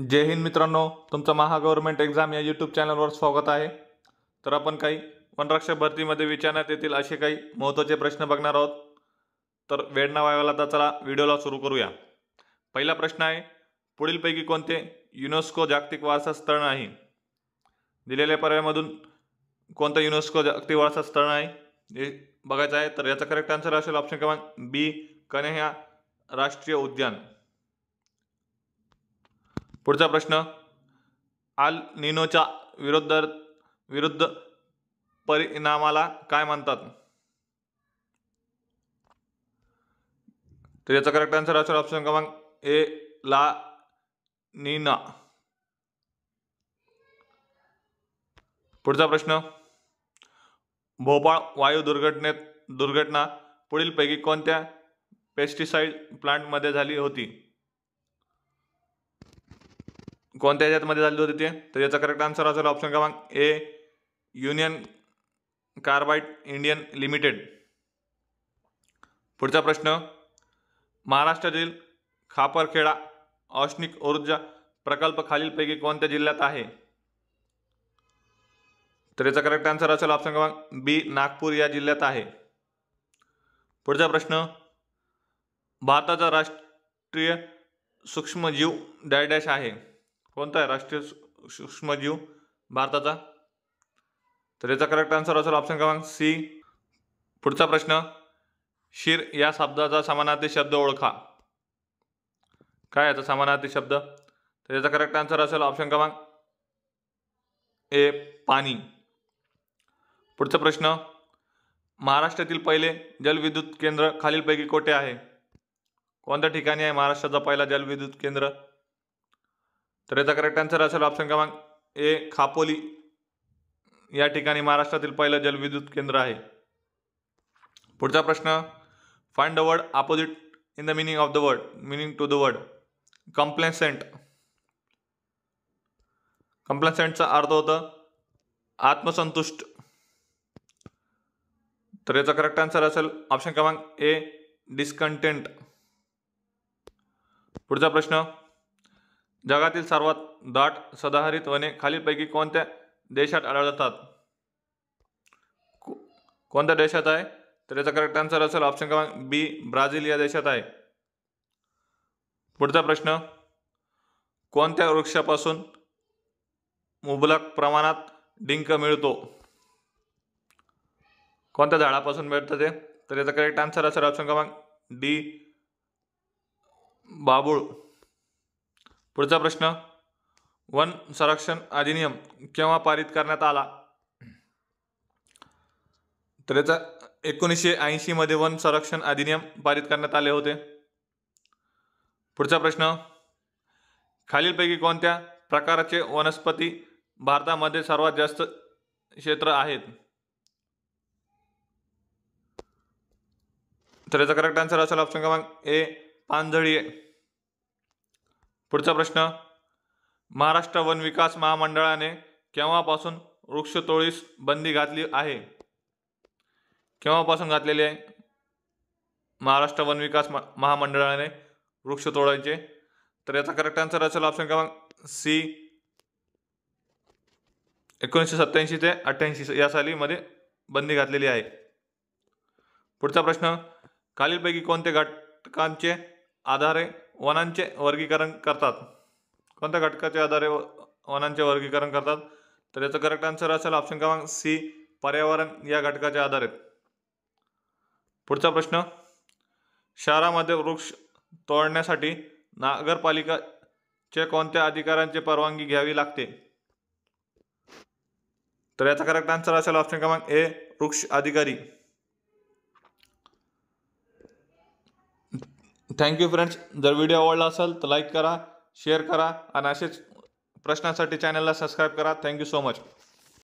जय हिंद मित्रांनो, तुमचं महा government exam या यूट्यूब चॅनलवर स्वागत आहे। तर आपण काही वनरक्षक भरतीमध्ये विचारण्यात येतील असे काही महत्त्वाचे प्रश्न बघणार आहोत। तर वेळ न वाया तर चला व्हिडिओला सुरू करूया। पहिला प्रश्न आहे, पुढीलपैकी कोणते युनेस्को जागतिक वारसा स्थळ नाही? दिलेल्या पर्यायामधून कोणतं युनेस्को जागतिक वारसा स्थळ नाही हे बघायचं आहे। तर याचा करेक्ट आन्सर असेल ऑप्शन क्रमांक बी, कन्हैया राष्ट्रीय उद्यान। पुढचा प्रश्न, अल निनोच्या विरुद्ध परिणामाला काय म्हणतात? तर याचा करेक्ट आन्सर असेल ऑप्शन क्रमांक ए, ला नीना। पुढचा प्रश्न, भोपाळ वायू दुर्घटना पुढीलपैकी कोणत्या पेस्टिसाइड प्लांट मध्ये झाली होती? कोणत्या याच्यामध्ये झाली होती ते? तर याचा करेक्ट आन्सर असेल ऑप्शन क्रमांक ए, युनियन कार्बाइड इंडियन लिमिटेड। पुढचा प्रश्न, महाराष्ट्रातील खापरखेडा औष्णिक ऊर्जा प्रकल्प खालीलपैकी कोणत्या जिल्ह्यात आहे? तर याचा करेक्ट आन्सर असेल ऑप्शन क्रमांक बी, नागपूर या जिल्ह्यात आहे। पुढचा प्रश्न, भारताचा राष्ट्रीय सूक्ष्मजीव डॅश आहे? कोणता आहे राष्ट्रीय सूक्ष्मजीव भारताचा? तर याचा करेक्ट आन्सर असेल ऑप्शन क्रमांक सी। पुढचा प्रश्न, शीर या शब्दाचा समानार्थी शब्द ओळखा। काय याचा समानार्थी शब्द? तर याचा करेक्ट आन्सर असेल ऑप्शन क्रमांक ए, पाणी। पुढचा प्रश्न, महाराष्ट्रातील पहिले जलविद्युत केंद्र खालीलपैकी कोठे आहे? कोणत्या ठिकाणी आहे महाराष्ट्राचा पहिला जलविद्युत केंद्र? तर याचा करेक्ट आन्सर असेल ऑप्शन क्रमांक ए, खापोली या ठिकाणी महाराष्ट्रातील पहिलं जलविद्युत केंद्र आहे। पुढचा प्रश्न, find the word opposite in the meaning to the word complacent. कंप्लेसेंटचा अर्थ होतं आत्मसंतुष्ट। तर याचा करेक्ट आन्सर असेल ऑप्शन क्रमांक ए, डिस्कंटेंट। पुढचा प्रश्न, जगातील सर्वात दाट सदाहरित वने खालीलपैकी कोणत्या देशात आढळतात? कोणत्या देशात आहे? तर याचा करेक्ट आन्सर असेल ऑप्शन क्रमांक बी, ब्राझील या देशात आहे। पुढचा प्रश्न, कोणत्या वृक्षापासून मुबलक प्रमाणात डिंक मिळतो? कोणत्या झाडापासून मिळतं ते? तर याचा करेक्ट आन्सर असेल ऑप्शन क्रमांक डी, बाभूळ। पुढचा प्रश्न, वन संरक्षण अधिनियम केव्हा पारित करण्यात आला? तर याचा 1980 मध्ये वन संरक्षण अधिनियम पारित करण्यात आले होते। पुढचा प्रश्न, खालीलपैकी कोणत्या प्रकारचे वनस्पती भारतामध्ये सर्वात जास्त क्षेत्र आहेत? तर याचा करेक्ट आन्सर असेल ऑप्शन क्रमांक ए, पानझडी। पुढचा प्रश्न, महाराष्ट्र वन विकास महामंडळाने केव्हापासून वृक्षतोडीस बंदी घातली आहे? केव्हापासून घातलेली आहे महाराष्ट्र वन विकास महामंडळाने वृक्ष तोडायचे? तर याचा करेक्ट आन्सर असेल ऑप्शन क्रमांक सी, 1987 ते 88 या सालीमध्ये बंदी घातलेली आहे। पुढचा प्रश्न, खालीलपैकी कोणत्या घटकांचे आधारे वनांचे वर्गीकरण करतात? कोणत्या घटकाचे आधारे वनांचे वर्गीकरण करतात? तर याचा करेक्ट आन्सर असेल ऑप्शन क्रमांक सी, पर्यावरण या घटकाचे आधारे। पुढचा प्रश्न, शहरामध्ये वृक्ष तोडण्यासाठी नगरपालिकेच्या कोणत्या अधिकाऱ्यांची परवानगी घ्यावी लागते? तर याचा करेक्ट आन्सर असेल ऑप्शन क्रमांक ए, वृक्ष अधिकारी। थँक्यू फ्रेंड्स, जर व्हिडिओ आवडला असेल तर लाईक करा, शेअर करा आणि असेच प्रश्नांसाठी चॅनलला सबस्क्राईब करा। Thank you so much.